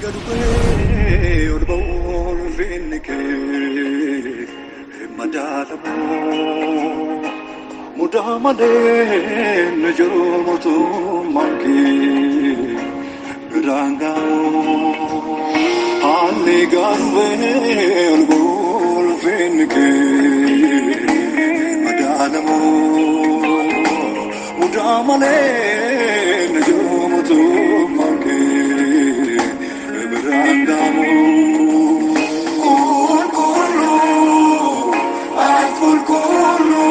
gadube orbol finke madalamo mudamane najomotu manki ranga ali gadube orbol finke madalamo mudamane najomotu manki rangamo kulkulu kulkulu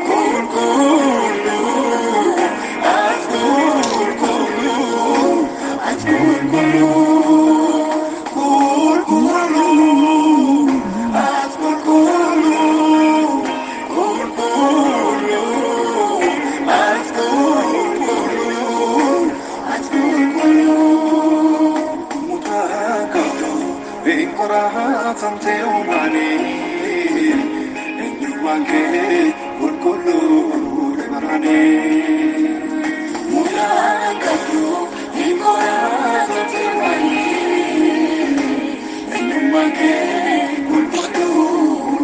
kulkulu kulkulu kulkulu Somte umani enjumanke kulkulu demarane murangadu ingora somte umani enjumanke kulkulu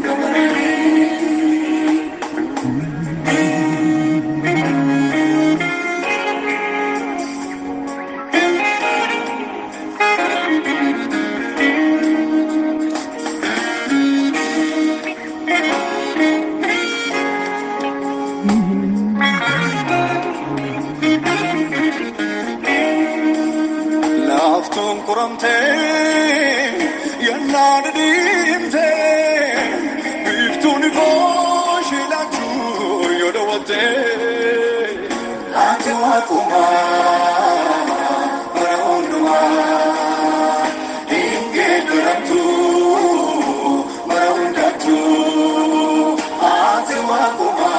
demarane Kuramte yanad dimte biftuni foshilachu yodawate atwa kuma marahunduma inge duramtu marahundatu atwa kuma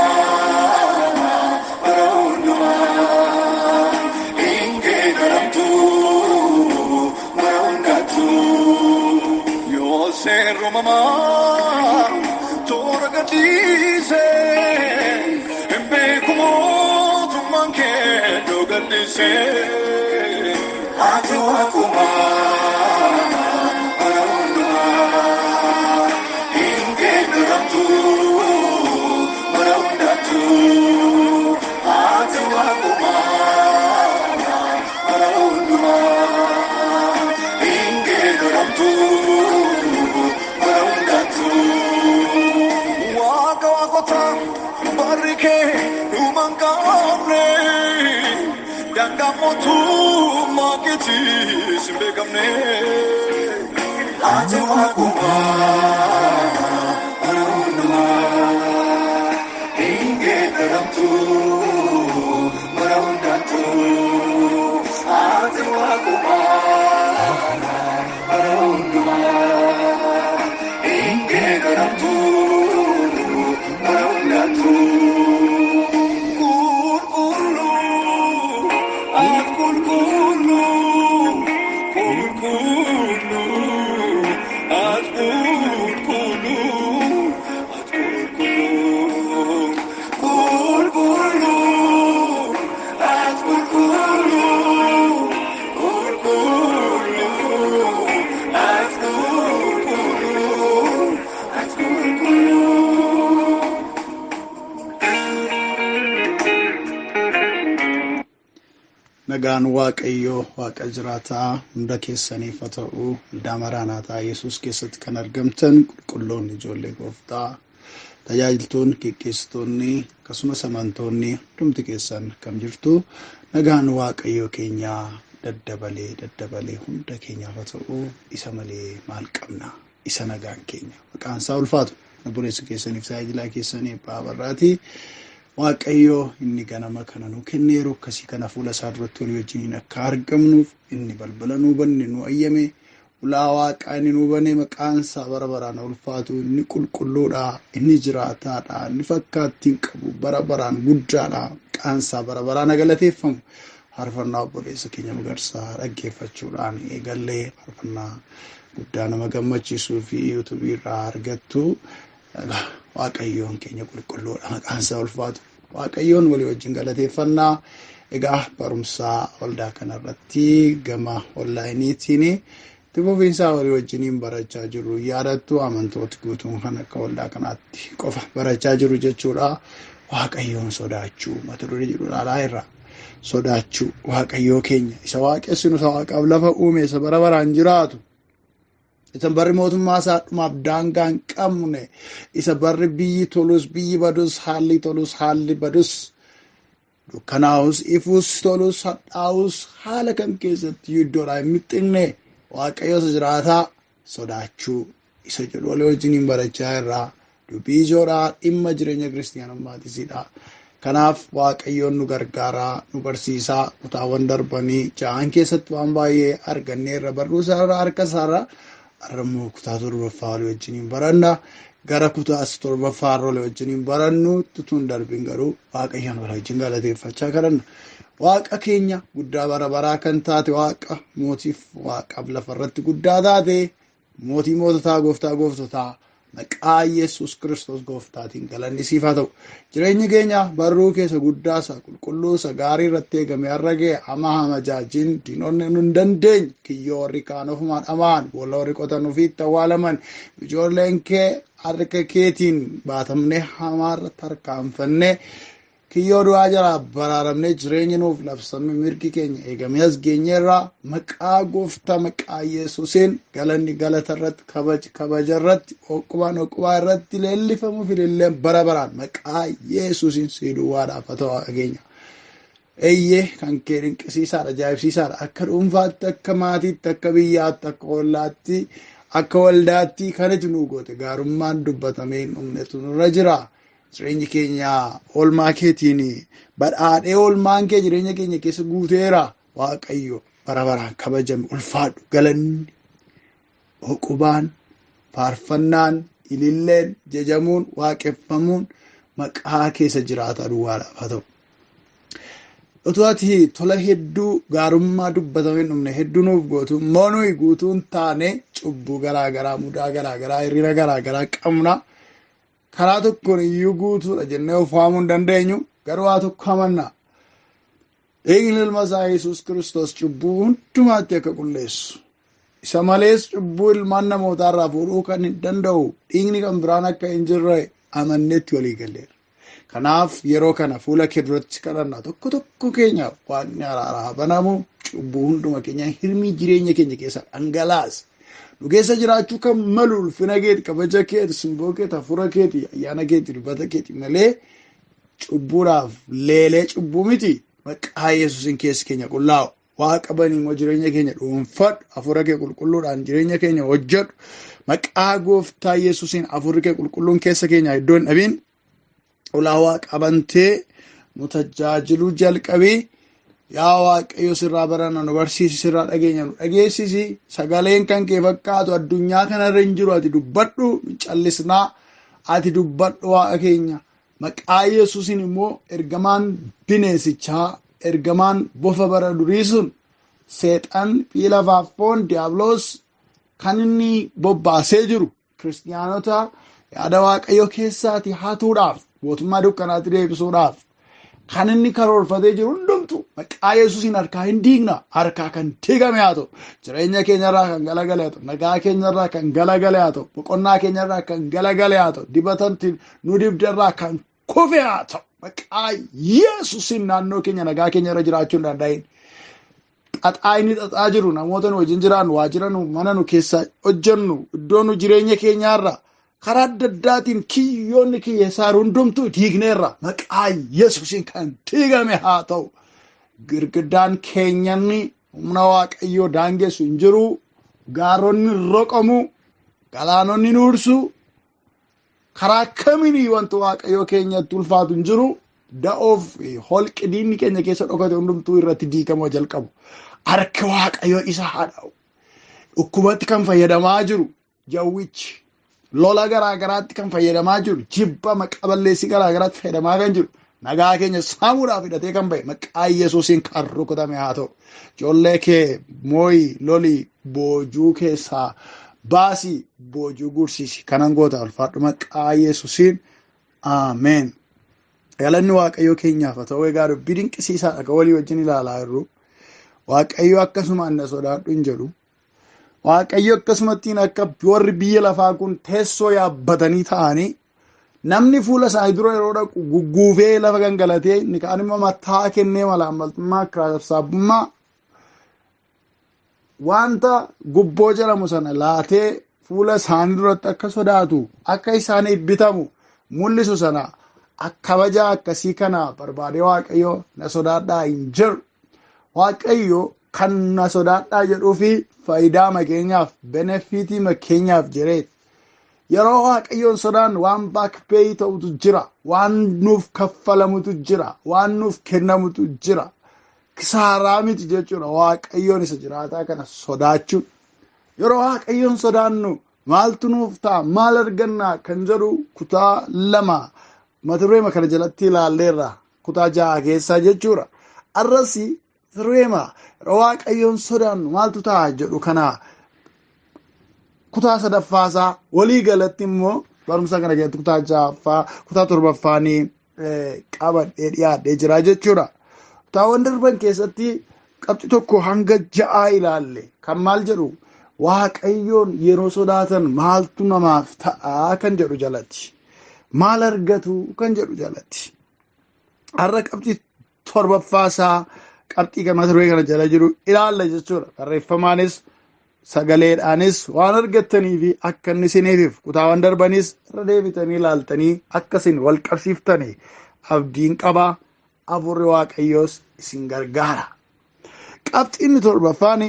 marahunduma inge duramtu Serro mama torgatise embe como tu manke dogatise atwa kuma arunduma inge duramtu marundatu atwa kuma arunduma inge duramtu barike umangamne dangamotu maketi simbegamne atwa kuma arunduma inge daramtu marundatu atwa kuma arunduma inge daramtu Nagaan waaqayyo waaqa jiraataa hunda keessaniif haa ta'u daamaraanataa Yesuus keessatti kan argamtan qulqulloonni ijoollee gooftaa tajaajiltoonni geggeessitoonni akkasumas amantoonni hundumti keessan kam jirtu nagaan waaqayyo keenyaa daddabalee hunda keenyaaf haa ta'u isa malee maal qabna isa nagaan keenya maqaan isaa ulfaatu obboleessa keessaniif tajaajilaa keessanii baabarraati waaqayyo inni ganama kana nu kenne yeroo akkasii kana fuula isaa duratti walii wajjin akka argamnuuf inni balbala nu banne nu ayyame ulaa waaqaa inni nu bane maqaan isaa bara baraan ulfaatu inni qulqulluudha inni jiraataadha inni fakkaattiin qabu bara baraan guddaadha maqaan isaa bara baraan galateeffamu harfannaa obboleessa keenya magarsaa dhaggeeffachuudhaan eegallee harfannaa guddaa nama gammachiisuu fi YouTube irraa argattu waaqayyoon keenya qulqulluudha maqaan isaa ulfaatu waaqayyoon walii wajjin galateeffannaa egaa barumsaa waldaa kanarratti gama onlaayiniitiin tibuufiinsaa walii wajjiniin barachaa jiru yaadattu amantooti guutuun kan akka waldaa kanaatti qofa barachaa jiru jechuudha. Waaqayyoon sodaachuu mata duree jedhu laalaa irra sodaachuu waaqayyoo keenya isa waaqessinu isa waaqaaf lafa uume isa bara baraan jiraatu isa barri mootummaa isaa dhumaaf daangaa hin qabne isa barri biyyi tolus biyyi badus haalli tolus haalli badus dukkanaa'us ifuus tolus hadhaa'us haala kam keessatti iddoodhaa hin mixxinne waaqayyo isa jiraataa sodaachuu isa jedhu walii wajjiniin barachaa irraa dubbii ijoodhaa dhimma jireenya kiristiyaanummaatisidha. Kanaaf waaqayyoon nu gargaaraa nu barsiisaa kutaawwan darbanii ja'an keessatti waan baay'ee argannee irra barruu isaarraa harka isaarraa arrammoo kutaa torbaffaa walii wajjiniin baranna gara kutaa torbaffaa walii wajjiniin barannu tutuun darbiin garuu waaqayyoon walii wajjin galateeffachaa kadhanna. Waaqa keenya guddaa bara baraa kan taate waaqa mootiif waaqaaf lafarratti guddaa taate mootii moototaa gooftaa gooftotaa maqaa Yesuus Kiristoos gooftaatiin galanni siif haa ta'u. Jireenyi keenya barruu keessa guddaasaa qulqulluusa gaarii irratti eegame har'a ga'e ama hamajaajiin diinonni nu hin dandeenye kiyyoo warri kaan ofumaan dhamaan boolla warri qotan ofiitti awwaalaman ijoolleen kee harka keetiin baatamnee hamaarratti harkaanfannee kiyyoo du'aa jalaa baraaramnee jireenya nuuf labsame mirgi keenya eegamee as geenyeerraa maqaa gooftaa maqaa Yesuusiin galanni galata irratti kabaja irratti oqqubaa irratti leellifamuuf illee bara baraan maqaa Yesuusiin si duwwaadhaaf haa ta'u dhageenya. Eeyyee kan kee dinqisiisaadha ajaa'ibsiisaadha akka dhuunfaatti akka maatiitti akka biyyaatti akka ollaatti akka waldaatti kanatti nu goote gaarummaan dubbatamee hin dhumnetu nurra jira. Jireenyi keenya oolmaa keetiin badhaadhee oolmaan kee jireenya keenya keessa guuteera. Waaqayyo bara baraan kabajame ulfaadhu galanni oqubaan faarfannaan ililleen jajamuun waaqeffamuun maqaa keessa jiraata duwwaadhaaf haa ta'u. Utuu ati tola hedduu gaarummaa dubbatamee hin dhumne hedduu nuuf gootu immoo nuyi guutuun taane cubbuu garaagaraa mudaa garaagaraa hirrina garaagaraa qabna. Karaa tokkoon iyyuu guutuudha jennee of waamuu hin dandeenyu garuu haa tokko amanna. Dhiigni ilma isaa Yesuus Kiristoos cubbuu hundumaatti akka qulleessu. Isa malees cubbuu ilmaan namootaa irraa fuudhuu kan hin danda'u dhiigni kan biraan akka hin jirre amanneetti walii galleera. Kanaaf yeroo kana fuula kee duratti kadhanna tokko keenyaaf waaqni araaraa banamu cubbuu hunduma keenya hirmii jireenya keenya keessa dhangalaase. Nu keessa jiraachuu kan malu ulfina keeti kabaja keeti simboo keeti hafuura keeti ayyaana keeti dubbata keeti malee cubbuudhaaf leelee cubbuu miti. Maqaa Yesuusiin keessi keenya qullaa'u waaqa banii immoo jireenya keenya dhuunfadhu hafuura kee qulqulluudhaan jireenya keenya hojjedhu maqaa gooftaa Yesuusiin hafuurri kee qulqulluun keessa keenya iddoo hin dhabiin ulaa waaqa bantee nu tajaajiluu jalqabii. Yaa waaqayyo sirraa baranna nu barsiisi sirraa dhageenya nu dhageessisi sagaleen kan kee fakkaatu addunyaa kanarra hin jiru ati dubbadhu nu callisnaa ati dubbadhu waaqa keenya maqaa Yesuusiin immoo ergamaan bineensichaa ergamaan bofa bara durii sun seexan lafaaf foon diiyaabiloos kan inni bobbaasee jiru kiristiyaanota yaada waaqayyo keessaati hatuudhaaf mootummaa dukkanaatti deebisuudhaaf kan inni karoorfatee jiru hundumtu maqaa Yesuusiin harkaa hin diigna harkaa kan diigame haa ta'u jireenya keenyarraa kan galagale haa ta'u nagaa keenyarraa kan galagale haa ta'u boqonnaa keenyarraa kan galagale haa ta'u dibatanti nu dibdarraa kan kufe haa ta'u maqaa Yesuusiin naannoo keenya nagaa keenyarra jiraachuu hin danda'in. Xaxaa inni xaxaa jiru namoota nu wajjin jiraannu waajjira nu mana nu keessa hojjennu iddoo nu jireenya keenyaarra karaa adda addaatiin kiyyoonni kiyya saaru hundumtuu diigneerra maqaa Yesuusiin kan diigame haa ta'u. Girgiddaan keenyanni humna waaqayyoo daangessu hin jiru gaaronni roqamu galaanonni nuursu karaa kamiinii wanti waaqayyoo keenyatti ulfaatu hin jiru da'oof holqi diinni keenya keessa dhokate hundumtuu irratti diigamoo jalqabu harki waaqayyoo isa haa dha'u. Dhukkubatti kan fayyadamaa jiru jawwichi lola garaagaraatti kan fayyadamaa jiru jibba maqaballeessii garaagaraatti fayyadamaa kan jiru nagaa keenya saamuudhaaf hidhatee kan ba'e maqaa Yesuusiin kan rukutame haa ta'u. Ijoollee kee mooyi loli boojuu keessaa baasii boojuu gursiisi kanan goota ulfaadhu maqaa Yesuusiin ameen. Galanni waaqayyoo keenyaaf haa ta'u. Egaa dubbii dinqisiisaadha kan walii wajjin ilaalaa jirru. Waaqayyo akkasumaan na sodaadhu hin jedhu. Waaqayyo akkasumattiin akka warri biyya lafaa kun teessoo yaabbatanii ta'anii namni fuula isaanii dura yeroo dhaqu gugguufee lafa gangalatee inni kaan immoo mataa kennee malaammaltummaa kiraasaabummaa wanta gubboo jedhamu sana laatee fuula isaanii duratti akka sodaatu akka isaan eebbitamu mul'isu sana kabajaa akkasii kana barbaadee waaqayyo na sodaadhaa hin jedhu. Waaqayyo kan na sodaadhaa jedhuu fi faayidaa makeenyaaf benefitii makeenyaaf jireet. Yeroo waaqayyoon sodaan waan baakpeeyi ta'utu jira, waan nuuf kaffalamutu jira, waan nuuf kennamutu jira. Kisaaraa miti jechuudha waaqayyoon isa jiraataa kana sodaachuu. Yeroo waaqayyoon sodaannu maaltu nuuf ta'a, maal argannaa kan jedhu kutaa 2 mata duree kana jalatti ilaalleerra, kutaa 6 keessaa jechuudha. Arrasi sirreema yeroo waaqayyoon sodaannu maaltu ta'a jedhu kana kutaa 3ffaasaa walii galatti immoo barumsa kana keessatti kutaa 6ffaa kutaa 7ffaanii qabadhee dhiyaadhee jira jechuudha. Kutaawwan darban keessatti qabxii 1 hanga 6 ilaalle kan maal jedhu waaqayyoon yeroo sodaatan maaltu namaaf ta'a kan jedhu jalatti, maal argatu kan jedhu jalatti. Har'a qabxii 7ffaasaa qabxii mata duree kana jala jiru ilaalla jechuudha. Barreeffamaanis sagaleedhaanis waan argattanii fi akka inni isiniif kutaawwan darbanis irra deebitanii ilaaltanii akkasiin wal qabsiiftanii abdiin qabaa. Afuurri waaqayyoos isin gargaara. Qabxiin 7ffaan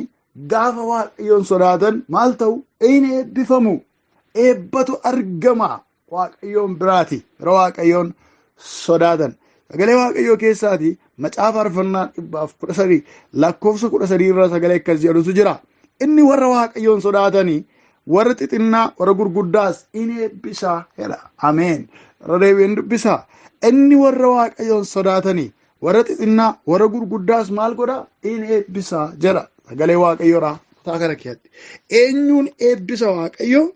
gaafa waaqayyoon sodaatan maal ta'u? Inni eebbifamu, eebbatu argama waaqayyoon biraati. Yeroo waaqayyoon sodaatan sagalee waaqayyoo keessaati macaafa faarfannaa 113 lakkoofsa 13 irra sagalee akkas jedhutu jira. Inni warra waaqayyoon sodaatanii warra xixinnaa warra gurguddaas inni eebbisa jedha. Ameen. Irra deebi'een dubbisa. Inni warra waaqayyoon sodaatanii warra xixinnaa warra gurguddaas maal godha? Inni eebbisa jedha sagalee waaqayyoodha. Kutaa kana keessatti eenyuun eebbisa waaqayyoo?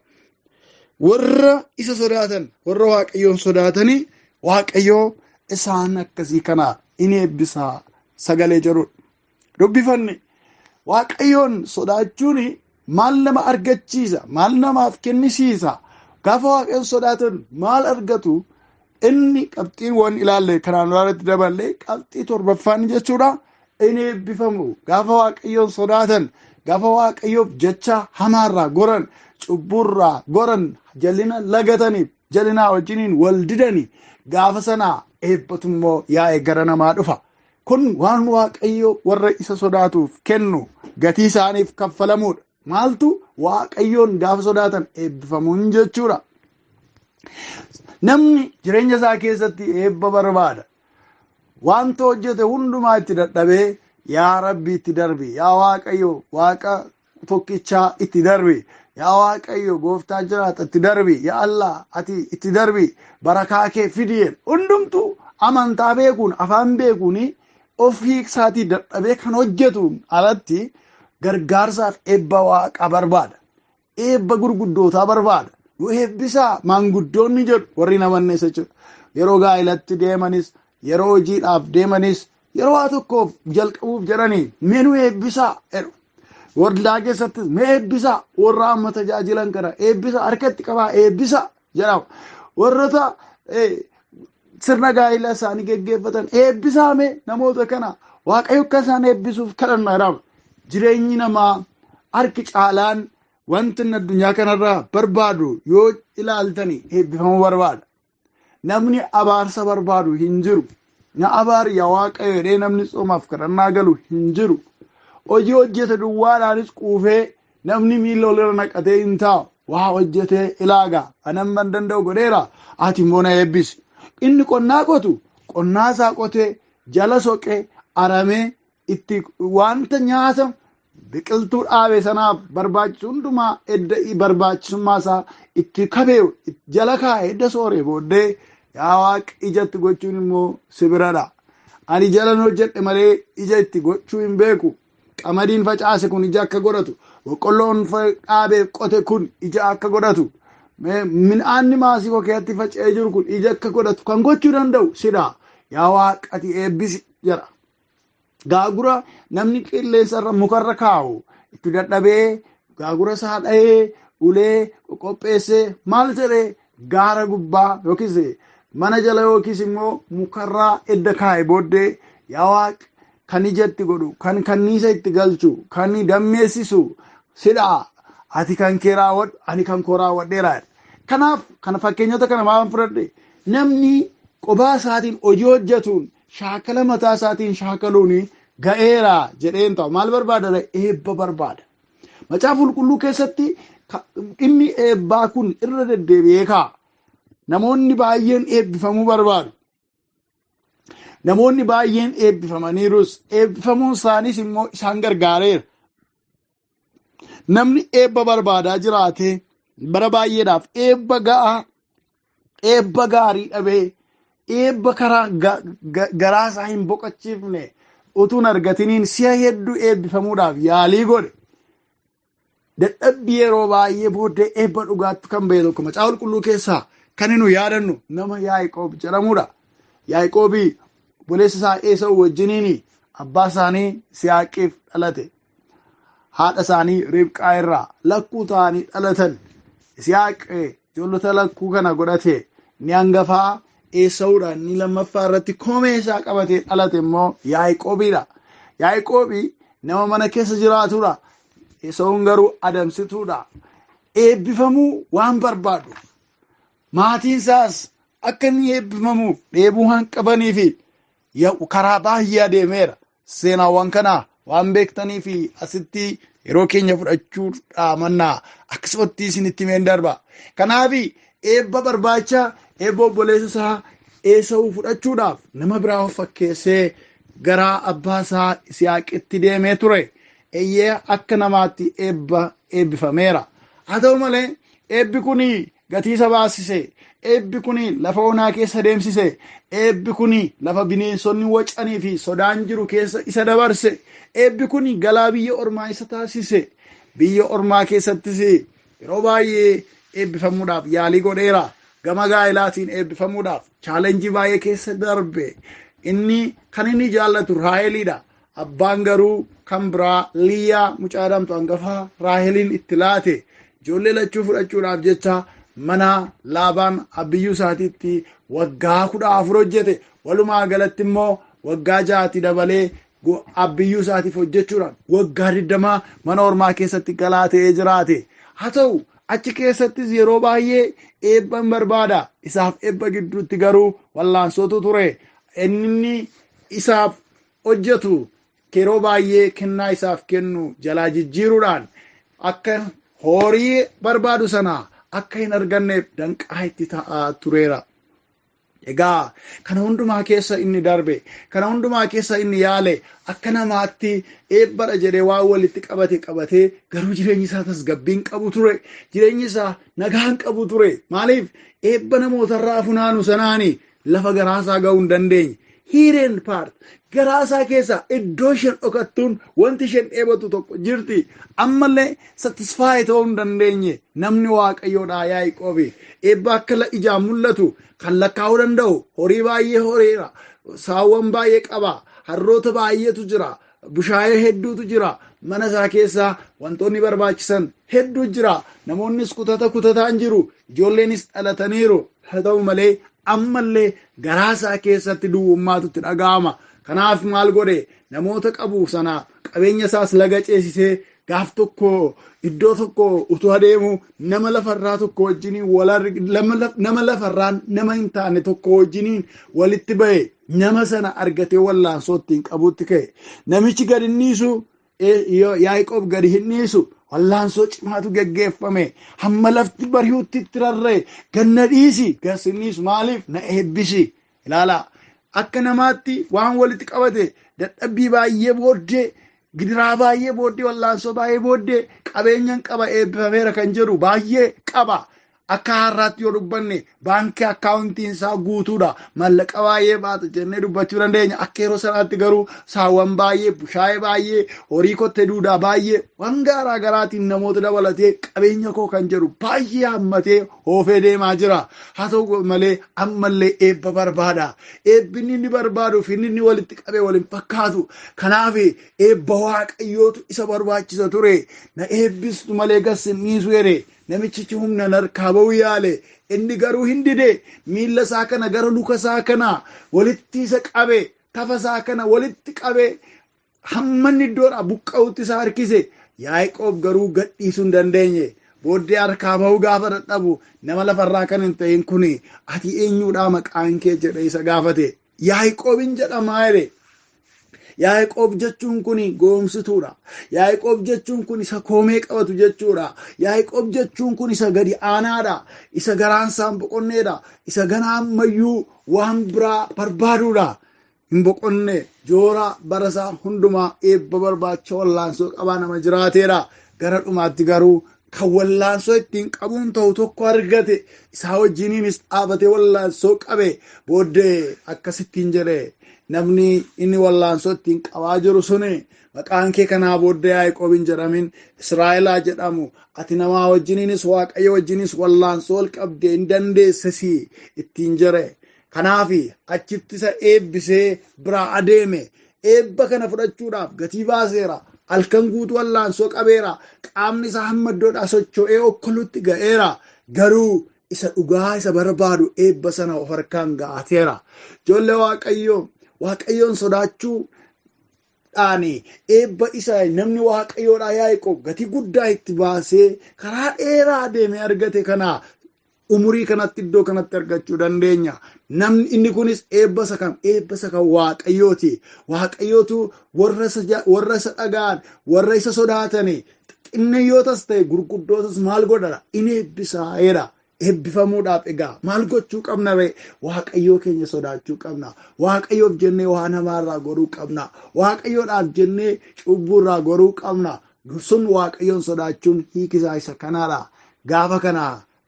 Warra isa sodaatan, warra waaqayyoon sodaatanii waaqayyoo isaan akkasii kana inni eebbisa sagalee jedhudha. Dubbifanne waaqayyoon sodaachuun maal nama argachiisa? Maal namaaf kennisiisa? Gaafa waaqayyoon sodaatan maal argatu? Inni qabxiiwwan ilaalle kanaan irratti daballee qabxii 7ffaan jechuudha. Inni eebbifamu gaafa waaqayyoon sodaatan, gaafa waaqayyoof jecha hamaarraa goran, cubburraa goran, jalina lagataniif jalinaa wajjiniin wal didanii gaafa sanaa eebbatu immoo yaa'ee gara namaa dhufa. Kun waan waaqayyo warra isa sodaatuuf kennu gatii isaaniif kaffalamuudha. Maaltu waaqayyoon gaafa sodaatan eebbifamuun jechuudha. Namni jireenya isaa keessatti eebba barbaada. Wanta hojjete hundumaa itti dadhabee yaa Rabbi itti darbi, yaa Waaqayyo Waaqa tokkichaa itti darbi, yaa Waaqayyo gooftaa jiraata itti darbi, yaa Allah ati itti darbi, barakaa kee fidiyeen hundumtu amantaa beekuun afaan beekuun ofii isaatii dadhabee kan hojjetuun alatti gargaarsaaf eebba waaqa barbaada. Eebba gurguddootaa barbaada. Yoo eebbisaa maanguddoonni jedhu warri namanne isa jedhu yeroo gaa'ilatti deemanis, yeroo hojiidhaaf deemanis, yeroo waa tokkoof jalqabuuf jedhanii mee nu eebbisaa jedhu. Waldaa keessatti mee eebbisaa, warra amma tajaajilan kana eebbisaa, harkatti qabaa eebbisaa jedhama. Warroota sirna gaa'ilaa isaanii geggeeffatan eebbisaa mee namoota kana waaqayyo akka isaan eebbisuuf kadhannaa jedhama. Jireenyi namaa harki caalaan wanti addunyaa kanarraa barbaadu yoo ilaaltanii eebbifamuu barbaada. Namni abaarsa barbaadu hin jiru. Na abaari yaa waaqayyo jedhee namni soomaaf kadhannaa galu hin jiru. Hojii hojjete duwwaadhaanis quufee namni miila olirra naqatee hin taa'u. Waa hojjetee ilaagaa anan ban danda'u godheera ati immoo na eebbisi. Inni qonnaa qotu qonnaa isaa qotee jala soqee aramee itti wanta nyaata biqiltuu dhaabe sanaaf barbaachisu hundumaa edda barbaachisummaa isaa itti kabee jala kaa'ee edda sooree booddee yaa Waaqa ijatti gochuun immoo sibiradha. Ani jala hojjedhe malee ija itti gochuu hin beeku. Qamadiin facaase kun ija akka godhatu, boqqolloon dhaabee qote kun ija akka godhatu, midhaanni maasii koo keessatti faca'ee jiru kun ija akka godhatu kan gochuu danda'u sidha. yaa waaqati eebbisi jedha. Gaagura namni qilleensarra mukarra kaa'u itti dadhabee gaagura isaa dha'ee ulee qopheessee maal jedhee gaara gubbaa yookiis mana jala yookiis immoo mukarraa edda kaa'e booddee yaa waaqa kan ijatti godhu kan kanniisa itti galchu kan dammeessisu sidhaa ati kan kee raawwadhu ani kan koo raawwadheera. Kanaaf kana fakkeenyota kana maal fudhadhe namni qophaa isaatiin hojii hojjetuun shaakala mataa isaatiin shaakaluun ga'eera jedheen ta'u maal barbaada? Eebba barbaada. Macaafa qulqulluu keessatti dhimmi eebbaa kun irra deddeebi'ee kaa'a. Namoonni baay'een eebbifamuu barbaadu. Namoonni baay'een eebbifamaniirus eebbifamuun isaaniis immoo isaan gargaareera. Namni eebba barbaadaa jiraate bara baay'eedhaaf eebba ga'aa, eebba gaarii dhabee, eebba karaa garaa isaa hin boqochiifne utuun argatiniin si'a hedduu eebbifamuudhaaf yaalii godhe. Dadhabbii yeroo baay'ee booddee eebba dhugaatti kan ba'e tokko macaafa qulqulluu keessaa kan nu yaadannu nama Yaaqoob jedhamudha. Yaaqoobii obboleessa isaa Esawu wajjiniin abbaa isaanii Yisihaaqiif dhalate. Haadha isaanii Ribqaa irraa lakkuu ta'anii dhalatan. Yisihaaq ijoollota lakkuu kana godhate ni hangafaa Esawuudhaan ni lammaffaa irratti koomee isaa qabatee dhalate immoo Yaaqoobiidha. Yaaqoobii nama mana keessa jiraatudha. Esawuun garuu adamsituudha. Eebbifamuu waan barbaadu. Maatiin isaas akka inni eebbifamuuf dheebuu waan qabanii fi karaa baay'ee adeemeera. Seenaawwan kana waan beektanii fi asitti yeroo keenya fudhachuudha mannaa akkasumatti isinitti himeen darba. Kanaaf eebba barbaacha eebba obboleessa isaa Esawuu fudhachuudhaaf nama biraa of fakkeessee gara abbaa isaa Yisihaaqitti deemee ture. Eeyyee akka namaatti eebbifameera. Haa ta'u malee eebbi kun gatii isa baasise. Eebbi kun lafa onaa keessa deemsise. Eebbi kun lafa bineensonni wacanii fi sodaan jiru keessa isa dabarse. Eebbi kun galaa biyya ormaa isa taasise. Biyya ormaa keessattis yeroo baay'ee eebbifamuudhaaf yaalii godheera. Gama gaa'elaatiin eebbifamuudhaaf chaalenjii baay'ee keessa darbe. Inni kan inni jaallatu Raaheliidha. Abbaan garuu kan biraa Liyaa mucaa jedhamtu hangafaa Raaheliin itti laate. Ijoollee lachuu fudhachuudhaaf jecha mana Laabaan abiyyuu isaatiitti waggaa 14 hojjete. Walumaa galatti immoo waggaa 6 dabalee abiyyuu isaatiif hojjechuudhaan waggaa 20 mana ormaa keessatti galaatee jiraate. Haa ta'u achi keessattis yeroo baay'ee eebban barbaada. Isaaf eebba gidduutti garuu wallaansootu ture. Inni isaaf hojjetu yeroo baay'ee kennaa isaaf kennu jalaa jijjiiruudhaan akka horii barbaadu sana akka hin arganneef danqaa itti ta'aa tureera. Egaa kana hundumaa keessa inni darbe, kana hundumaa keessa inni yaale akka namaatti eebbadha jedhee waan walitti qabatee garuu jireenyi isaa tasgabbiin qabu ture. Jireenyi isaa nagaan qabu ture. Maaliif eebba namootarraa funaanu sanaani lafa garaasaa ga'uu hin dandeenye. Hiireen paart garaasaa keessa iddoo isheen dhokattuun wanti isheen dheebatu tokko jirti. Ammallee satisfaayi ta'uu hin dandeenye. Namni waaqayyoodhaa Yaaqoobi eebba akka ijaan mul'atu kan lakkaa'uu danda'u horii baay'ee horiira. Saawwan baay'ee qaba. Harroota baay'eetu jira. Bushaayee hedduutu jira. Mana isaa keessaa wantoonni barbaachisan hedduu jira. Namoonnis kutataan jiru. Ijoolleenis dhalataniiru. Haa ta'u malee ammallee garaasaa keessatti duwwummaatu itti dhaga'ama. Kanaaf maal godhe namoota qabu sana qabeenya isaas laga ceesisee gaaf tokko iddoo tokko utuu adeemu nama lafarraa tokko wajjiniin nama lafarraan nama hin taane tokko wajjiniin walitti ba'e. Nama sana argatee wallaansoo ittiin qabutti ka'e. Namichi gadi hin dhiisu Yaaqoob gadi hin dhiisu. Wallaansoo cimaatu geggeeffame. Hamma lafti bari'utti itti rarra'e. Ganna dhiisi garsinniis maaliif na eebbisi. Ilaala akka namaatti waan walitti qabate dadhabbii baay'ee booddee gidiraa baay'ee booddee wallaansoo baay'ee booddee qabeenyan qaba eebbifameera kan jedhu baay'ee qaba. akka har'aatti yoo dubbanne baankii akkaawuntiin isaa guutuudha mallaqa baay'ee baata jennee dubbachuu dandeenya. Akka yeroo sanaatti garuu saawwan baay'ee bushaayee baay'ee horii kottee duudaa baay'ee waan garaa garaatiin namoota dabalatee qabeenya koo kan jedhu baay'ee hammatee oofee deemaa jira. Haa ta'u malee ammallee eebba barbaada. Eebbinni inni barbaaduuf inni walitti qabee waliin fakkaatu. Kanaaf eebba waaqayyootu isa barbaachisa ture. Na eebbistu malee gassinniisu jedhe. Namichichi humna harkaa ba'uu yaale. Inni garuu hin dide. Miilla isaa kana gara luka isaa kana walitti isa qabe. Tafa isaa kana walitti qabe. Hammanni iddoodhaa buqqa'utti isa harkise. Yaaqoob garuu gadhiisuu hin dandeenye. Booddee harkaa ba'uu gaafa dadhabu nama lafarraa kan hin ta'in kun ati eenyuudhaa maqaan kee jedhe isa gaafate. Yaaqoobin jedhamaa jedhe. Yaaqoob jechuun kun goomsituudha. Yaaqoob jechuun kun isa koomee qabatu jechuudha. Yaaqoob jechuun kun isa gadi aanaadha. Isa garaansaan boqonneedha. Isa ganaammayyuu waan biraa barbaaduudha. Hin boqonne joora barasaa hundumaa eebba barbaacha wallaansoo qabaa nama jiraateedha. Gara dhumaatti garuu kan wallaansoo ittiin qabuun ta'u tokko argate. Isaa wajjiniinis dhaabatee wallaansoo qabe. Booddee akkasittiin jedhe. Namni inni wallaansoo ittiin qabaa jiru suni maqaan kee kanaa booddee Yaaqoob hin jedhamin Israa'elaa jedhamu. Ati namaa wajjiniinis waaqayyo wajjinis wallaansoo ol qabdee hin dandeessisi ittiin jedhe. Kanaaf achitti isa eebbisee biraa adeeme. Eebba kana fudhachuudhaaf gatii baaseera. Halkan guutuu wallaansoo qabeera. Qaamni isaa hamma iddoodhaa socho'ee okkolutti ga'eera. Garuu isa dhugaa isa barbaadu eebba sana of harkaan ga'ateera. Ijoollee waaqayyoon sodaachuudhaan eebba isaa namni waaqayyoodhaa Yaaqoob gatii guddaa itti baasee karaa dheeraa deemee argate kana umurii kanatti iddoo kanatti argachuu dandeenya. Namni inni kunis eebba isa kam? Eebba isa kan waaqayyooti. Waaqayyootu warra isa dhaga'an, warra isa sodaatan xinniyootas ta'e gurguddootas maal godhara? Inni eebbisaa'eera. Eebbifamuudhaaf egaa maal gochuu qabna ree? Waaqayyoo keenya sodaachuu qabna. Waaqayyoof jennee waan hamaarraa goruu qabna. Waaqayyoodhaaf jennee cubbuurraa goruu qabna. Sun waaqayyoon sodaachuun hiikisaa isa kanaadha. Gaafa kana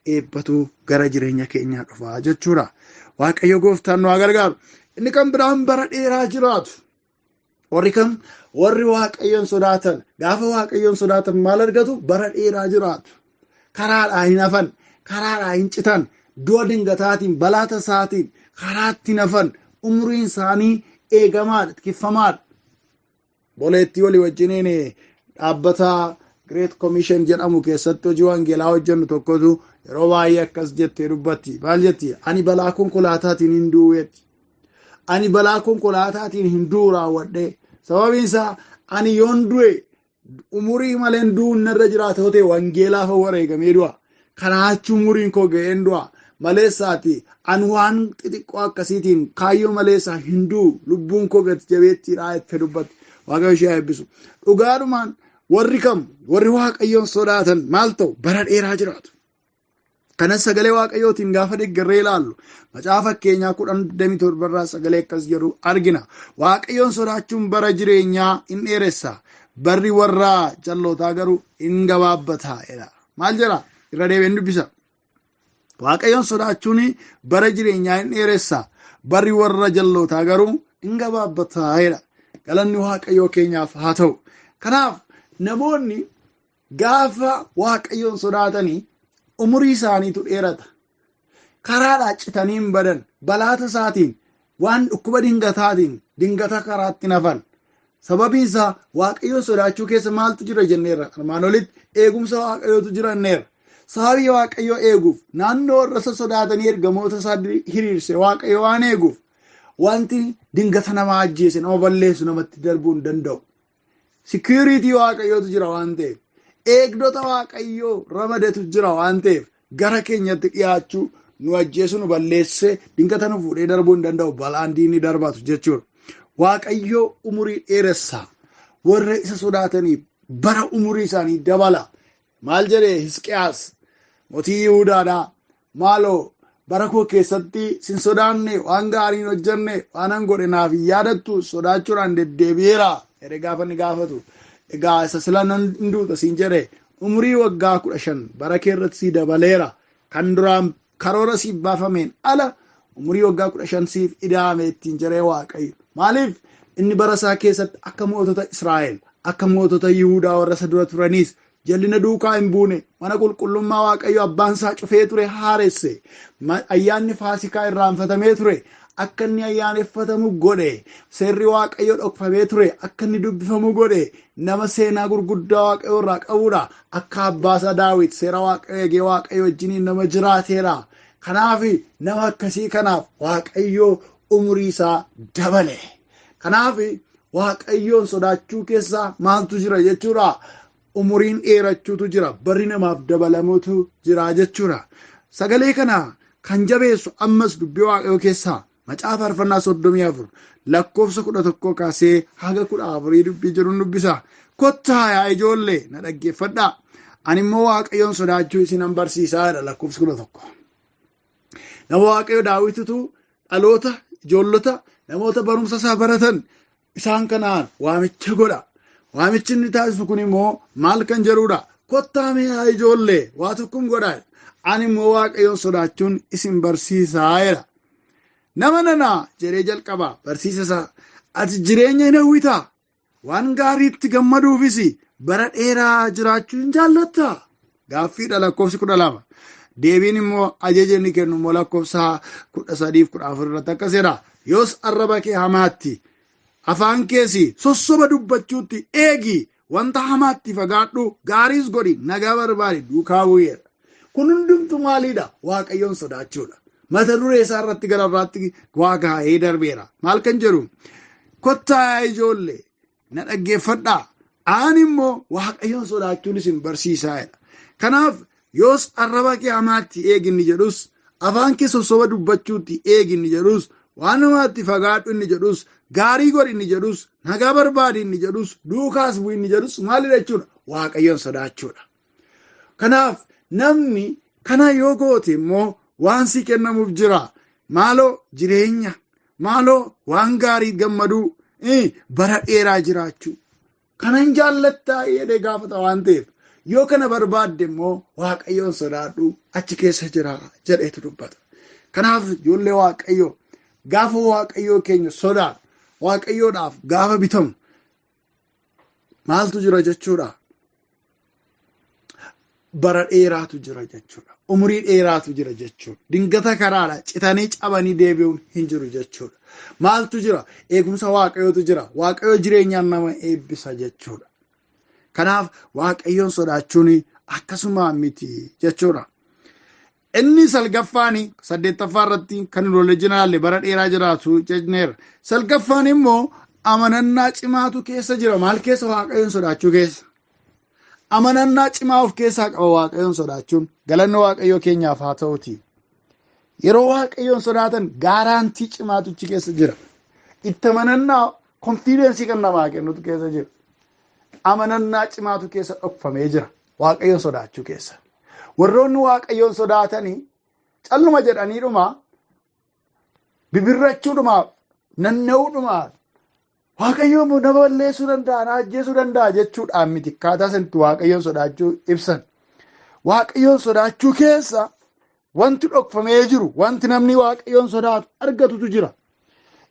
eebbatu gara jireenya keenyaa dhufaa jechuudha. Waaqayyo gooftaan nu haa gargaaru. Inni kan biraan bara dheeraa jiraatu. Warri waaqayyoon sodaatan gaafa waaqayyoon sodaatan maal argatu? Bara dheeraa jiraatu. Karaadhaa hin hafan. Karaadhaa hin citan. Du'a dingataatiin balaa tasaatiin karaatti hafan. Umriin isaanii eegamaadha, tiksamaadha. Boleettii walii wajjiniin dhaabbata Great Commission jedhamu keessatti hojii wangeelaa hojjennu tokkotu yeroo baay'ee akkas jettee dubbatti. Maal jetti? Ani balaa konkolaataatiin hin du'eetti. Ani balaa konkolaataatiin hin du'u raawwadhe. Sababiin isaa ani yoon du'e umurii malee du'uun narra jiraata ta'e wangeelaaf wareegamee du'a. Kanaachuu umuriin koo ga'een du'a. Maleessaati ani waan xixiqqoo akkasiitiin kaayyoo maleessaa hin du'u lubbuun koo gati jabeettiidhaa itti dubbatti. Waaqayyo ishee eebbisu. Dhugaadhumaan warri waaqayyoon sodaatan maal ta'u? Bara dheeraa jiraatu. Kanas sagalee waaqayyootiin gaafa deeggarree ilaallu macaafa fakkeenyaa 10:27 sagalee akkas jedhu argina. Waaqayyoon sodaachuun bara jireenyaa hin dheeressa. Barri warra jallootaa garuu hin gabaabbata. Maal jedha? Irra deebiin dubbisa. Waaqayyoon sodaachuun bara jireenyaa hin dheeressa. Barri warra jallootaa garuu hin gabaabbata. Galanni waaqayyoo keenyaaf haa ta'u. Kanaaf namoonni gaafa waaqayyoon sodaatanii umurii isaaniitu dheerata. Karaadhaa citanii hin badan. Balaa tasaatiin waan dhukkuba dingataatiin dingata karaatti hafan. Sababiin isaa waaqayyoon sodaachuu keessa maaltu jira jenneerra. Armaan olitti eegumsa waaqayyootu jiranneerra. Sababii waaqayyoo eeguuf naannoo warra isa sodaatanii ergamoota isaa hiriirse waaqayyo waan eeguuf wanti dingata nama ajjeese nama balleessu namatti darbuu hin danda'u. Sikiriitii waaqayyootu jira waan ta'eef. Eegdota waaqayyoo ramadetu jira waan ta'eef gara keenyatti dhiyaachuu nu ajjeesu nu balleesse dingata nu fuudhee darbuu hin danda'u balaan diinni darbatu jechuudha. Waaqayyoo umurii dheeressa warra isa sodaataniif bara umurii isaanii dabala. Maal jedhee Hisqiyaas mootii Yihuudaadhaa maaloo bara koo keessatti sin sodaanne waan gaariin hojjenne waanan godhe naaf hin yaadattu sodaachuudhaan deddeebi'eera jedhe gaafa ni gaafatu. Egaa isa sila nan duuta siin jedhe umurii waggaa 15 bara kee irratti si dabaleera. kan duraan karoora siif baafameen ala umurii waggaa 15 siif ida'ame ittiin jiree waaqayyo. Maaliif inni bara isaa keessatti akka mootota Israa'el akka mootota Yihuudaa warra isa dura turaniis jallina duukaa hin buune mana qulqullummaa waaqayyo abbaan isaa cufee ture haaresse. Ayyaanni Faasikaa irraanfatamee ture akka inni ayyaaneffatamu godhe. Seerri waaqayyo dhokfamee ture akka inni dubbifamu godhe. Nama seenaa gurguddaa waaqayyo irraa qabuudha. Akka abbaasaa Daawit seera waaqayyo eegee waaqayyo wajjiniin nama jiraateera. Kanaaf nama akkasii kanaaf waaqayyo umurii isaa dabale. Kanaaf waaqayyoon sodaachuu keessaa maaltu jira jechuudha? Umuriin dheerachuutu jira. Barri namaaf dabalamuutu jira jechuudha. Sagalee kana kan jabeessu ammas dubbii waaqayyoo keessaa macaafa faarfannaa 34 lakkoofsa 11 kaasee haga 14 dubbii jiru dubbisa. Kottaa yaa ijoollee na dhaggeeffadhaa. Ani immoo waaqayyoon sodaachuu isinan barsiisaadha. Lakkoofsa 11. Nama waaqayyo Daawititu dhaloota ijoollota namoota barumsa isaa baratan isaan kanaan waamicha godha. Waamichi inni taasisu kun immoo maal kan jedhudha? Kottaa yaa ijoollee waa tokkoon godhaa. Ani immoo waaqayyoon sodaachuun isin barsiisaa jedha. Nama nanaa jedhee jalqaba barsiisa isaa. Ati jireenya hin hawwitaa? Waan gaariitti gammaduufis bara dheeraa jiraachuu hin jaallattaa? Gaaffiidha. Lakkoofsi 12. Deebiin immoo ajaja inni kennu immoo lakkoofsa 13-14 irratti akkas jedha. Yoos arraba kee hamaatti afaan keessi sossoba dubbachuutti eegi, wanta hamaatti fagaadhu, gaariis godhi, nagaa barbaadi, duukaa bu'eera. Kun hundumtu maaliidha? Waaqayyoon sodaachuudha. Mata duree isaa irratti gara biraatti waa gaa'ee darbeera. Maal kan jedhu? Kottaa yaa ijoollee na dhaggeeffadhaa. Ani immoo waaqayyoon sodaachuun isin barsiisaadha. Kanaaf yoos arraba kee hamaatti eegi inni jedhus, afaan kee sossoba dubbachuutti eegi inni jedhus, waan hamaatti fagaadhu inni jedhus, gaarii godhi inni jedhus, nagaa barbaadi inni jedhus, duukaas bu'i inni jedhus maalidha jechuudha? Waaqayyoon sodaachuudha. Kanaaf namni kana yoo goote immoo waan si kennamuuf jira. Maaloo jireenya, maaloo waan gaarii gammaduu, bara dheeraa jiraachuu. Kana hin jaallattaa jedhee gaafata waan ta'eef. Yoo kana barbaadde immoo waaqayyoon sodaadhu achi keessa jira jedheetu dubbata. Kanaaf ijoollee waaqayyoo gaafa waaqayyoo keenya sodaadhu waaqayyoodhaaf gaafa bitamu maaltu jira jechuudha? Bara dheeraatu jira jechuudha. Umurii dheeraatu jira jechuudha. Dingata karaadha citanii cabanii deebi'uun hin jiru jechuudha. Maaltu jira? Eegumsa waaqayyootu jira. Waaqayyoo jireenyaan nama eebbisa jechuudha. Kanaaf waaqayyoon sodaachuun akkasuma miti jechuudha. Inni salgaffaan 8ffaa irratti kan lolee jinaalle bara dheeraa jiraatu jenneera. Salgaffaan immoo amanannaa cimaatu keessa jira. Maal keessa? Waaqayyoon sodaachuu keessa. Amanannaa cimaa of keessaa qaba waaqayyoon sodaachuun. Galanni waaqayyoo keenyaaf haa ta'uti. Yeroo waaqayyoon sodaatan gaaraantii cimaatuchi keessa jira. Itti amanannaa konfiidensii kan namaa kennutu keessa jira. Amanannaa cimaatu keessa dhokfamee jira waaqayyoon sodaachuu keessa. Warroonni waaqayyoon sodaatanii calluma jedhaniidhuma bibirrachuudhumaaf nanna'uudhumaaf waaqayyoon nama balleessuu danda'a, na ajjeesuu danda'a jechuudhaan miti akkaataa sanatti waaqayyoon sodaachuu ibsan. Waaqayyoon sodaachuu keessa wanti dhokfamee jiru, wanti namni waaqayyoon sodaatu argatutu jira.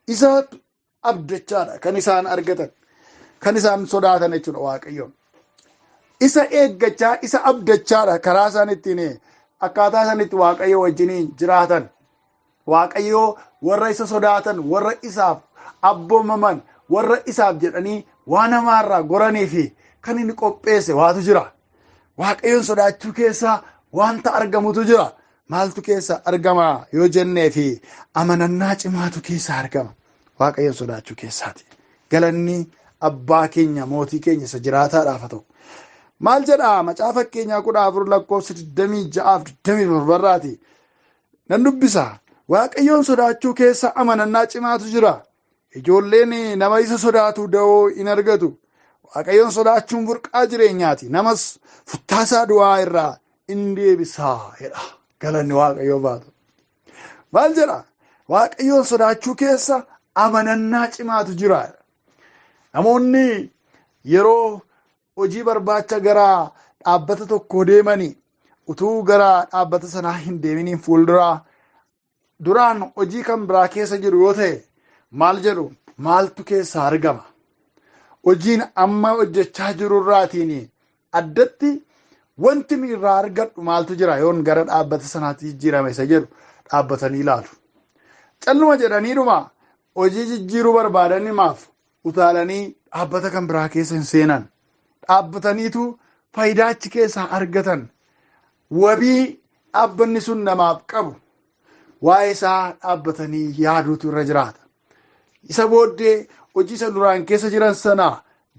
Isa abdachaadha kan isaan argatan, kan isaan sodaatan jechuudha waaqayyoon. Isa eeggachaa, isa abdachaadha karaa isaan ittiin akkaataa isaan itti waaqayyoo wajjiniin jiraatan. Waaqayyoo warra isa sodaatan, warra isaaf abboomaman, warra isaaf jedhanii waan hamaarraa goranii fi kan inni qopheesse waatu jira. Waaqayyoon sodaachuu keessaa wanta argamutu jira. Maaltu keessa argama yoo jennee fi amanannaa cimaatu keessa argama. Waaqayyoon sodaachuu keessaati. Galanni abbaa keenya mootii keenya isa jiraataadhaaf haa ta'u. Maal jedhaa macaafa fakkeenyaa 14 lakkoofsa 26-27 irraati. Nan dubbisa. Waaqayyoon sodaachuu keessa amanannaa cimaatu jira. Ijoolleen nama isa sodaatu da'oo hin argatu. Waaqayyoon sodaachuun burqaa jireenyaati. Namas futtaasaa du'aa irraa in deebisaa jedha. Galanni waaqayyoo baatu. Maal jedhaa? Waaqayyoon sodaachuu keessa amanannaa cimaatu jira. Namoonni yeroo hojii barbaacha gara dhaabbata tokko deemanii utuu gara dhaabbata sanaa hin deeminiin fuulduraa duraan hojii kan biraa keessa jiru yoo ta'e maal jedhu maaltu keessa argama? Hojiin amma hojjechaa jiru irraatiin addatti wanti irraa argadhu maaltu jira yoon gara dhaabbata sanaatti jijjiirame isa jedhu dhaabbatanii ilaalu. Calluma jedhaniidhuma hojii jijjiiruu barbaadanimaaf utaalanii dhaabbata kan biraa keessa hin seenan. Dhaabbataniitu faayidaa achi keessaa argatan. Wabii dhaabbanni sun namaaf qabu waa'ee isaa dhaabbatanii yaaduutu irra jiraata. Isa booddee hojii isa duraan keessa jiran sana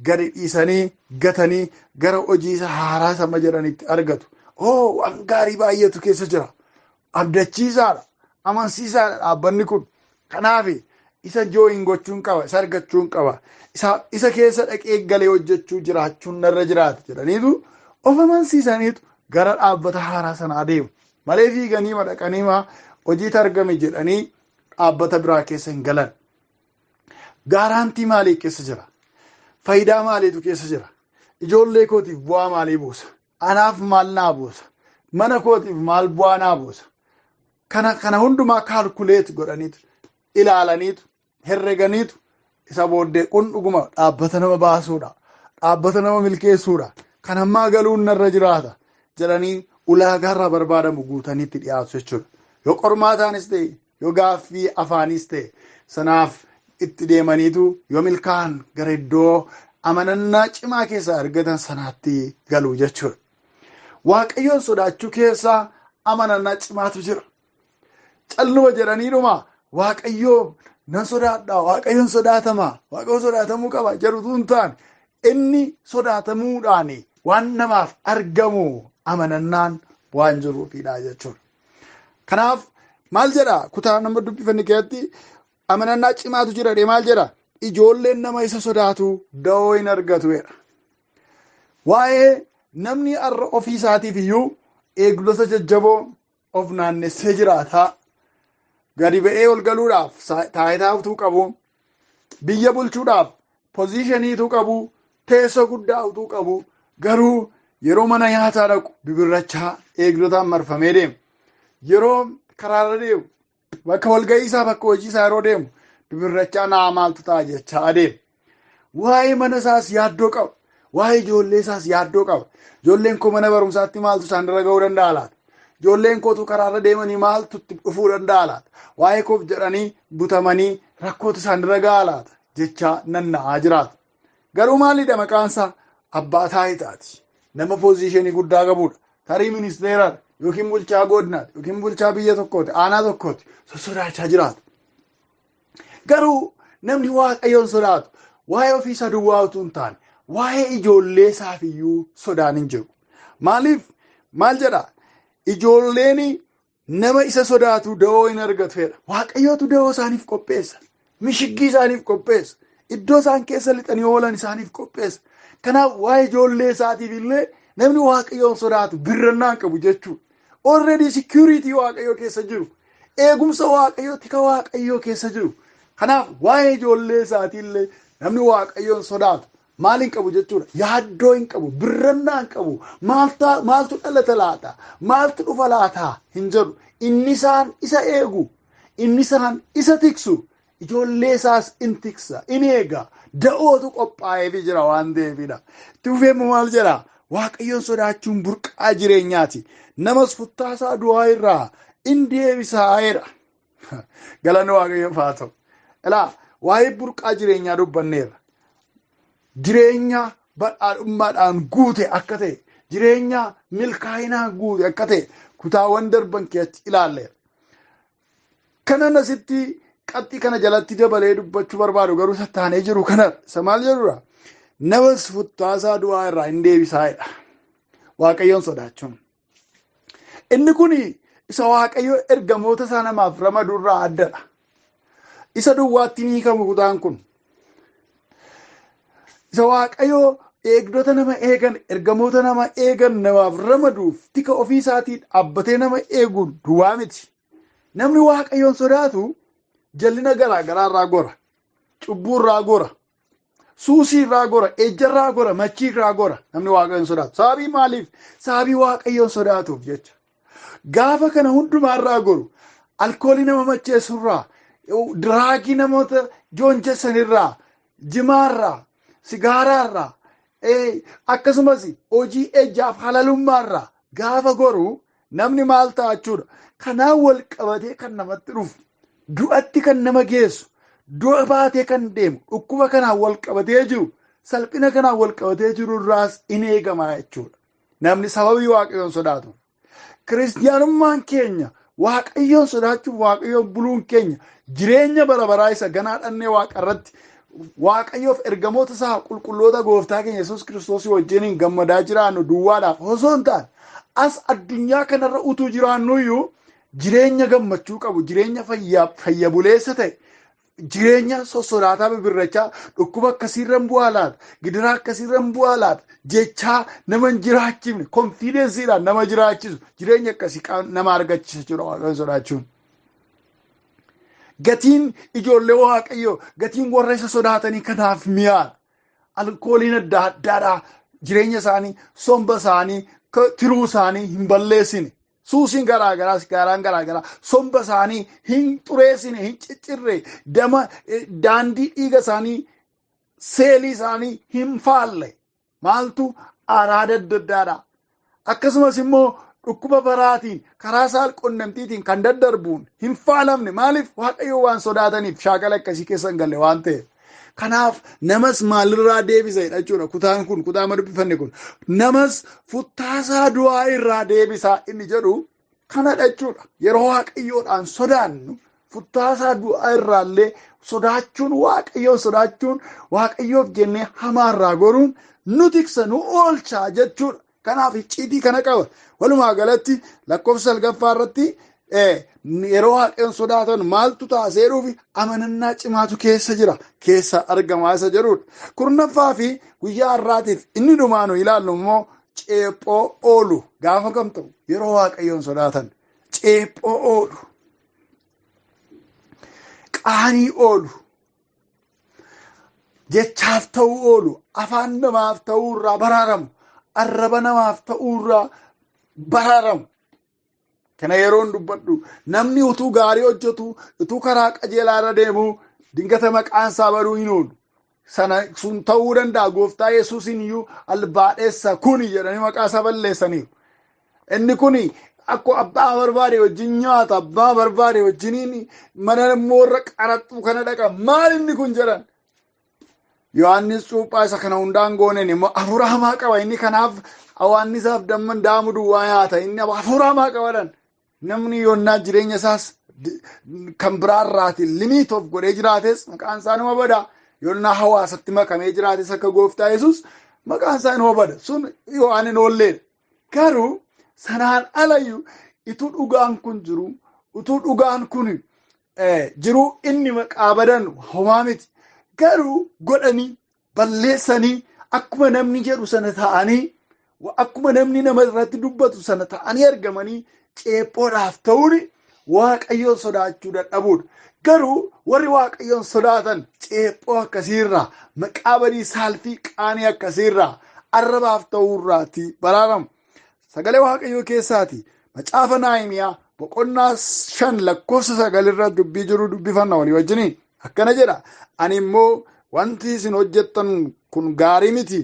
gadi dhiisanii gatanii gara hojii isa haaraa sama jedhanitti argatu. Waan gaarii baay'eetu keessa jira. Abdachiisaadha. Amansiisaadha dhaabbanni kun. Kanaaf isa jooyin gochuun qaba. Isa argachuun qaba. Isa keessa dhaqee galee hojjechuu jiraachuun narra jiraata jedhaniitu of amansiisaniitu gara dhaabbata haaraa sana adeemu. Malee fiiganii dhaqanii hojiitu argame jedhanii dhaabbata biraa keessa hin galan. Gaaraantii maalii keessa jira? Faayidaa maaliitu keessa jira? Ijoollee kootiif bu'aa maalii buusa? Anaaf maal naa buusa? Mana kootiif maal bu'aa naa buusa? Kana hundumaa kaalkuleet godhaniitu ilaalaniitu herreganiitu isa booddee kun dhuguma dhaabbata nama baasuudha. Dhaabbata nama milkeessuudha. Kan ammaa galuun narra jiraata jedhanii ulaagaarraa barbaadamu guutaniitti dhiyaatu jechuudha. Yoo qormaataanis ta'e yoo gaaffii afaanis ta'e sanaaf itti deemaniitu yoo milkaa'an gara iddoo amanannaa cimaa keessaa argatan sanaatti galu jechuudha. Waaqayyoon sodaachuu keessaa amanannaa cimaatu jira. Calluma jedhaniidhuma waaqayyoon nan sodaadha, waaqayyoon sodaatamaa, waaqayyoon sodaatamuu qaba jedhutu hin taane inni sodaatamuudhaan waan namaaf argamu amanannaan waan jiruufidha jechuudha. Kanaaf maal jedha kutaa nama dubbifanne keessatti amanannaa cimaatu jira maal jedha? Ijoolleen nama isa sodaatu da'oo hin argatuudha. Waa'ee namni har'a ofii isaatiif iyyuu eegdota jajjaboo of naannessee jiraata. Gadi ba'ee ol galuudhaaf taayitaa utuu qabu, biyya bulchuudhaaf pozishinii qabu, teessoo guddaa utuu qabu, garuu yeroo mana nyaataa dhaqu bibirrachaa eegdotaan marfamee deema. Yeroo karaarra deemu bakka walga'ii isaa bakka hojii isaa yeroo deemu bibirrachaa naa maaltu ta'a jechaa adeema. Waa'ee mana isaas yaaddoo qaba. Waa'ee ijoollee isaas yaaddoo qaba. Ijoolleen koo mana barumsaatti maaltu isaan irra ga'uu danda'a laata? Ijoolleen kootu karaarra deemanii maaltu itti dhufuu danda'a laata? Waa'ee koof jedhanii butamanii rakkootu isaan irra ga'a laata jechaa nanna'aa jiraata. Garuu maalidha maqaansaa? Abbaa taayitaati. Nama pozishinii guddaa qabudha. Tarii ministeeraadha yookiin bulchaa godinaadha yookiin bulchaa biyya tokkooti aanaa tokkooti sodaachaa jiraata. Garuu namni waaqayyoon sodaatu waa'ee ofiisaa duwwaa utuu hin taane waa'ee ijoollee isaafiyyuu sodaan hin jiru. Maaliif maal jedha? Ijoolleen nama isa sodaatu da'oo hin argatu jedha. Waaqayyootu da'oo isaaniif qopheessa. Mishiggii isaaniif qopheessa. Iddoo isaan keessa lixanii oolan isaaniif qopheessa. Kanaaf waa'ee ijoollee isaatiif illee namni waaqayyoon sodaatu birrannaan qabu jechuudha. Already security waaqayyoo keessa jiru. Eegumsa waaqayyoo tika waaqayyoo keessa jiru. Kanaaf waa'ee ijoollee isaatiillee namni waaqayyoon sodaatu maal hin qabu jechuudha. Yaaddoo hin qabu, birrannaa hin qabu. Maaltu dhalata laata? Maaltu dhufa laata? Hin jedhu. Inni isaan isa eegu, inni isaan isa tiksu, ijoollee isaas in tiksa, in eega. Da'ootu qophaa'eef jira waan ta'eefidha. Itti fufeemmoo maal jedha? Waaqayyoon sodaachuun burqaa jireenyaati. Namas futtaasaa du'aa irraa in deebisaa'eera. Galanni waaqayyoof haa ta'u. Ilaa waa'ee burqaa jireenyaa dubbanneerra. Jireenya badhaadhummaadhaan guute akka ta'e, jireenya milkaa'inaan guute akka ta'e kutaawwan darban keessatti ilaalleera. Kanan asitti qabxii kana jalatti dabalee dubbachuu barbaadu garuu sattaanee jiru kana isa maal jedhudha? Namas futtaasaa du'aa irraa hin deebisaa'edha. Waaqayyoon sodaachuun. Inni kun isa waaqayyoo ergamoota isaa namaaf ramadu irraa addadha. Isa duwwaatti ni hiikamu kutaan kun. Isa waaqayyoo eegdota nama eegan, ergamoota nama eegan namaaf ramaduuf tika ofii isaatii dhaabbatee nama eeguun duwwaa miti. Namni waaqayyoon sodaatu jallina garaa garaa irraa gora, cubbuu irraa gora, suusii irraa gora, ejjarraa gora, machii irraa gora namni waaqayyoon sodaatu. Sababii maaliif? Sababii waaqayyoon sodaatuuf jecha. Gaafa kana hundumaa irraa goru, alkoolii nama macheessurraa, diraagii namoota joonjessanirraa, jimaarraa, sigaaraarraa, akkasumas hojii ejjaaf halalummaarraa gaafa goru namni maal ta'a jechuudha. Kanaan wal qabatee kan namatti dhufu, du'atti kan nama geessu, du'a baatee kan deemu, dhukkuba kanaan wal qabatee jiru, salphina kanaan wal qabatee jiru irraas in eegama jechuudha. Namni sababii waaqayyoon sodaatu. Kiristiyaanummaan keenya waaqayyoon sodaachuuf waaqayyoon buluun keenya jireenya bara baraa isa ganaa dhannee waaqa irratti waaqayyoof ergamoota isaa qulqulloota gooftaa keenya Yesuus Kiristoos wajjin gammadaa jiraannu duwwaadhaaf osoo hin taane as addunyaa kanarra utuu jiraannuyyuu jireenya gammachuu qabu, jireenya fayya buleessa ta'e, jireenya sossodaataa bibirrachaa, dhukkuba akkasiirra hin bu'aa laata, gidiraa akkasiirra hin bu'aa laata jechaa nama hin jiraachifne, konfiidensiidhaan nama jiraachisu jireenya akkasii nama argachiisa jechuudha waaqayyoon sodaachuun. Gatiin ijoollee waaqayyoo, gatiin warra isa sodaatanii kanaaf mi'aadha. Alkooliin adda addaadhaa jireenya isaanii, somba isaanii, tiruu isaanii hin balleessine. Suusiin garaagaraa, sigaaraan garaagaraa somba isaanii hin xureessine, hin ciccirre, daandii dhiiga isaanii, seelii isaanii hin faalle. Maaltu araada adda addaadha. Akkasumas immoo dhukkuba baraatiin, karaa saal qunnamtiitiin kan daddarbuun hin faalamne. Maaliif? Waaqayyoo waan sodaataniif shaakala akkasii keessa hin galle waan ta'eef. Kanaaf namas maalirraa deebisa jechuudha. Kutaan kun, kutaa amma dubbifanne kun namas futtaasaa du'aa irraa deebisaa inni jedhu kanadha jechuudha. Yeroo waaqayyoodhaan sodaannu futtaasaa du'aa irraallee sodaachuun, waaqayyoon sodaachuun, waaqayyoof jennee hamaarraa goruun nu tiksa, nu oolchaa jechuudha. Kanaaf icciitii kana qaba. Walumaa galatti lakkoofsa 9 irratti yeroo waaqayyoon sodaatan maaltu taasee dhufi amanannaa cimaatu keessa jira, keessa argamaa isa jedhudha. 9ffaa fi guyyaa har'aatiif inni dhumaanu ilaallu immoo ceephoo oolu gaafa kam ta'u yeroo waaqayyoon sodaatan ceephoo oolu, qaanii oolu, jechaaf ta'uu oolu, afaan namaaf ta'uu irraa baraaramu, arraba namaaf ta'uu irraa baraaramu. Kana yeroon dubbadhu namni utuu gaarii hojjetu, utuu karaa qajeelaa irra deemu dingata maqaan isaa baduu hin oolu. Sana sun ta'uu danda'a. Gooftaa Yesuusin iyyuu albaadheessa kuni jedhanii maqaa isaa balleessaniiru. Inni kuni akkuma abbaa barbaade wajjin nyaata, abbaa barbaade wajjiniin mana immoo irra qaraxxuu kana dhaqa. Maal inni kun jedhan? Yohaannis cuuphaa isa kana hundaan gooneen immoo hafuura hamaa qaba. Inni kanaaf hawaannisaaf damman daamu duwwaa nyaata. Inni hafuura hamaa qabaadhan. Namni yoonnaa jireenya isaas kan biraarraati limiit of godhee jiraates maqaan isaa nama bada. Yoonnaa hawaasatti makamee jiraates akka gooftaa Yesuus maqaan isaa nama bada. Sun waan hin oolleedha. Garuu sanaan alayyuu utuu dhugaan kun jiru, utuu dhugaan kun jiru inni maqaa badan homaa miti. Garuu godhanii balleessanii akkuma namni jedhu sana ta'anii, akkuma namni nama irratti dubbatu sana ta'anii argamanii ceephoodhaaf ta'uun waaqayyoon sodaachuu dadhabuudha. Garuu warri waaqayyoon sodaatan ceephoo akkasiirraa, maqaa badii saalfii qaanii akkasiirraa arrabaaf ta'uurraati baraaramu. Sagalee waaqayyoo keessaati macaafa Naahimiyaa boqonnaa 5 lakkoofsa 9 irra dubbii jiru dubbifanna walii wajjiniin akkana jedha. Ani immoo wanti isin hojjettan kun gaarii miti.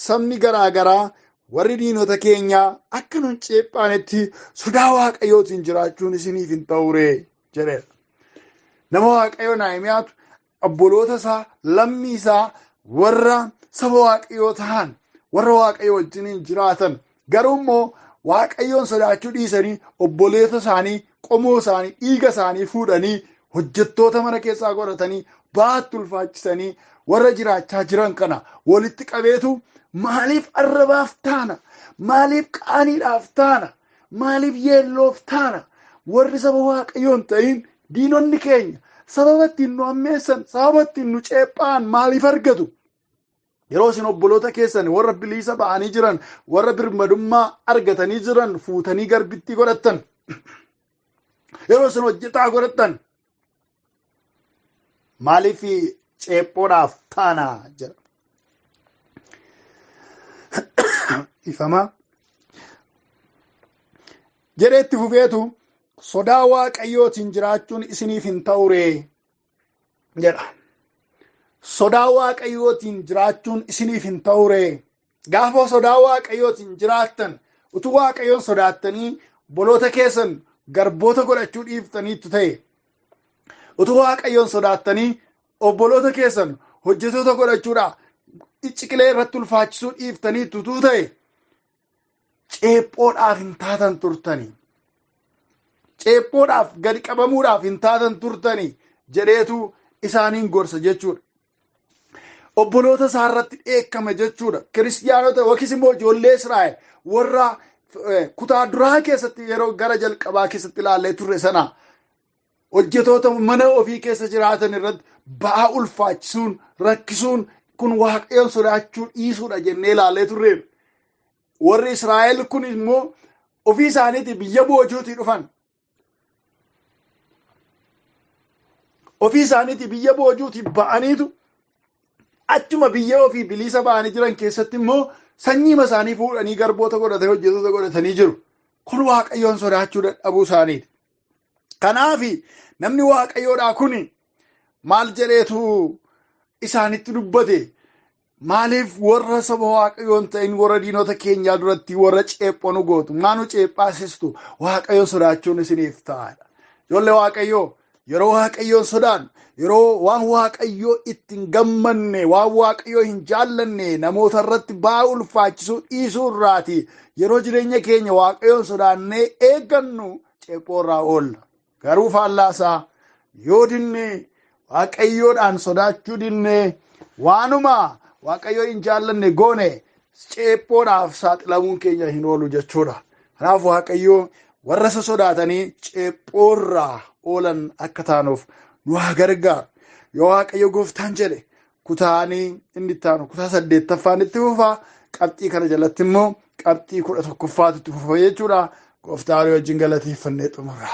Sabni garaagaraa warri diinota keenyaa akka nun ceephaanetti sodaa waaqayyootiin jiraachuun isiniif hin ta'uree jedheera. Nama waaqayyoo Naahimiyaatu obboloota isaa, lammii isaa warra saba waaqayyoo ta'an, warra waaqayyoo wajjiniin jiraatan garuu immoo waaqayyoon sodaachuu dhiisanii obboloota isaanii, qomoo isaanii, dhiiga isaanii fuudhanii hojjettoota mana keessaa godhatanii baatti ulfaachisanii warra jiraachaa jiran kana walitti qabeetu maaliif arrabaaf taana? Maaliif qaaniidhaaf taana? Maaliif yeelloof taana? Warri saba waaqayyoon ta'in diinonni keenya sababa ittiin nu ammeessan, sababa ittiin nu ceephaan maaliif argatu? Yeroo isin obboloota keessan warra bilisa ba'anii jiran, warra birmadummaa argatanii jiran fuutanii garbitti godhattan, yeroo isin hojjetaa godhattan maaliif ceephoodhaaf taana jedha. ifama. Jedheetti fufeetu sodaa waaqayyootiin jiraachuun isiniif hin ta'uree jedha. Sodaa waaqayyootiin jiraachuun isiniif hin ta'uree. Gaafa sodaa waaqayyootiin jiraattan utuu waaqayyoon sodaattanii obboloota keessan garboota godhachuu dhiiftaniitu ta'e, utuu waaqayyoon sodaattanii obboloota keessan hojjetoota godhachuudhaaf icciqilee irratti ulfaachisuu dhiiftaniitu ta'e, ceephoodhaaf hin taatan turtanii. Ceephoodhaaf gadi qabamuudhaaf hin taatan turtanii jedheetu isaaniin gorsa jechuudha. Obboloota isaa irratti dheekkama jechuudha. Kiristiyaanota yookiis immoo ijoollee Israa'el warra kutaa duraa keessatti yeroo gara jalqabaa keessatti ilaallee turre sana hojjetoota mana ofii keessa jiraatan irratti ba'aa ulfaachisuun rakkisuun kun waaqayyoon sodaachuu dhiisuudha jennee ilaallee turre. Warri Israa'el kun immoo ofii isaaniitii biyya boojuutii dhufan. Ofii isaaniitii biyya boojuutii ba'aniitu achuma biyya ofii bilisa ba'anii jiran keessatti immoo sanyiima isaanii fuudhanii garboota godhatanii hojjetoota godhatanii jiru. Kun waaqayyoon sodaachuu dadhabuu isaaniiti. Kanaaf namni waaqayyoodhaa kun maal jedheetu isaanitti dubbate? Maaliif warra saba waaqayyoon ta'in warra diinota keenyaa duratti warra ceephoo nu gootu? Maanu ceephaasistu? Waaqayyoon sodaachuun isiniif ta'aadha. Ijoollee waaqayyoo yeroo waaqayyoon sodaannu, yeroo waan waaqayyoo ittiin gammanne, waan waaqayyoo hin jaallanne namoota irratti ba'aa ulfaachisuu dhiisuu irraati yeroo jireenya keenya waaqayyoon sodaannee eeggannu ceephoo irraa oolla. Garuu faallaasaa yoo dinne waaqayyoodhaan sodaachuu dinne waanuma waaqayyoo hin jaallanne goone ceephoodhaaf saaxilamuun keenya hin oolu jechuudha. Kanaaf waaqayyoo warra isa sodaatanii ceephoo irraa oolan akka taanuuf nu haa gargaaru. Yoo waaqayyo gooftaan jedhe kutaanii inni taanu kutaa 8ffaan itti fufaa. Qabxii kana jalatti immoo qabxii 11ffaatu itti fufa jechuudha. Gooftaa wajjin galateeffannee xumurra.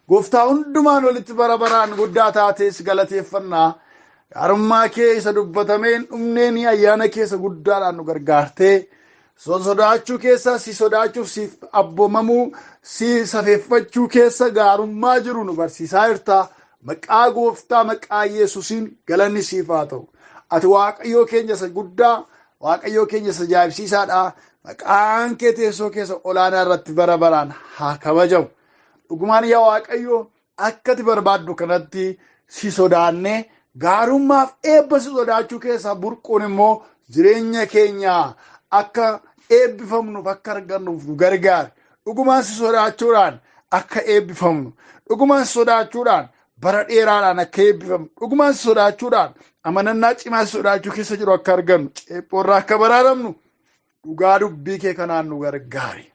Gooftaa hundumaan walitti bara baraan guddaa taates galateeffannaa. Gaarummaa kee isa dubbatameen dhumneen ayyaana keessa guddaadhaan nu gargaartee sodaachuu keessa si sodaachuuf siif abboomamuu si safeeffachuu keessa gaarummaa jiru nu barsiisaa jirta. Maqaa gooftaa maqaa Yesuusiin galanni siif haa ta'u. Ati waaqayyoo keenya isa guddaa, waaqayyoo keenya isa ajaa'ibsiisaadha. Maqaan kee teessoo keessa olaanaa irratti bara baraan haa kabajamu. Dhugumaan yaa waaqayyoo akka ati barbaaddu kanatti si sodaannee gaarummaaf eebba si sodaachuu keessaa burquun immoo jireenya keenya akka eebbifamnuuf akka argannuuf nu gargaari. Dhugumaan si sodaachuudhaan akka eebbifamnu, dhugumaan si sodaachuudhaan bara dheeraadhaan akka eebbifamnu, dhugumaan si sodaachuudhaan amanannaa cimaa si sodaachuu keessa jiru akka argannu, ceephoo irraa akka baraaramnu dhugaa dubbii kee kanaan nu gargaari.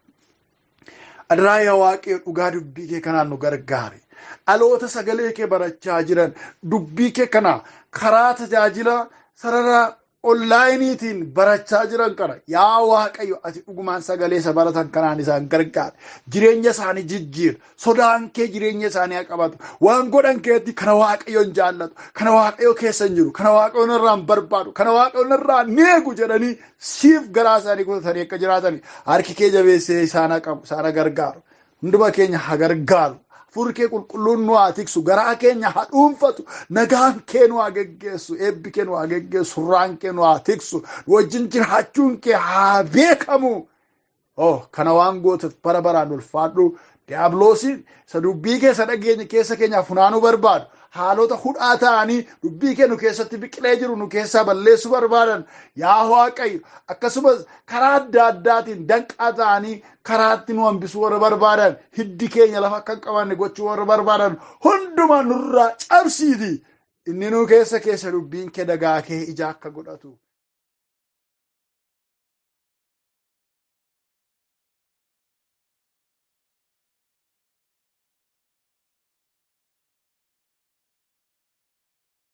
Adaraa yaa waaqayyo dhugaa dubbii kee kanaan nu gargaari. Dhaloota sagalee kee barachaa jiran dubbii kee kana karaa tajaajila sarara onlaayiniitiin barachaa jiran kana yaa waaqayyo ati dhugumaan sagalee isa baratan kanaan isaan gargaari. Jireenya isaanii jijjiir. Sodaan kee jireenya isaanii haa qabatu. Waan godhan keetti kana waaqayyoon jaallatu, kana waaqayyo keessa hin jiru, kana waaqayyoon irraa hin barbaadu, kana waaqayyoon irraa neegu jedhanii siif garaa isaanii guutatanii akka jiraatan harki kee jabeessee isaan haa qabu, isaan haa gargaaru. Hunduma keenya haa gargaaru. Hafuurri kee qulqulluun nu haa tiksu, garaa keenya haa dhuunfatu, nagaan kee nu haa geggeessu, eebbi kee nu haa geggeessu, surraan kee nu haa tiksu, wajjin jiraachuun kee haa beekamu. Kana waan gootuuf bara baraan ulfaadhu. Diiyaabiloosiin isa dubbii keessa dhageenya keessa keenyaaf funaanuu barbaadu. Haalota hudhaa ta'anii dubbii kee nu keessatti biqilee jiru nu keessaa balleessuu barbaadan yaa waaqayyo akkasumas karaa adda addaatiin danqaa ta'anii karaatti nu hambisuu warra barbaadan hiddi keenya lafa akka hin qabanne gochuu warra barbaadan hundumaa nurraa cabsiiti. Inni nu keessa dubbiin kee dagaa kee ija akka godhatu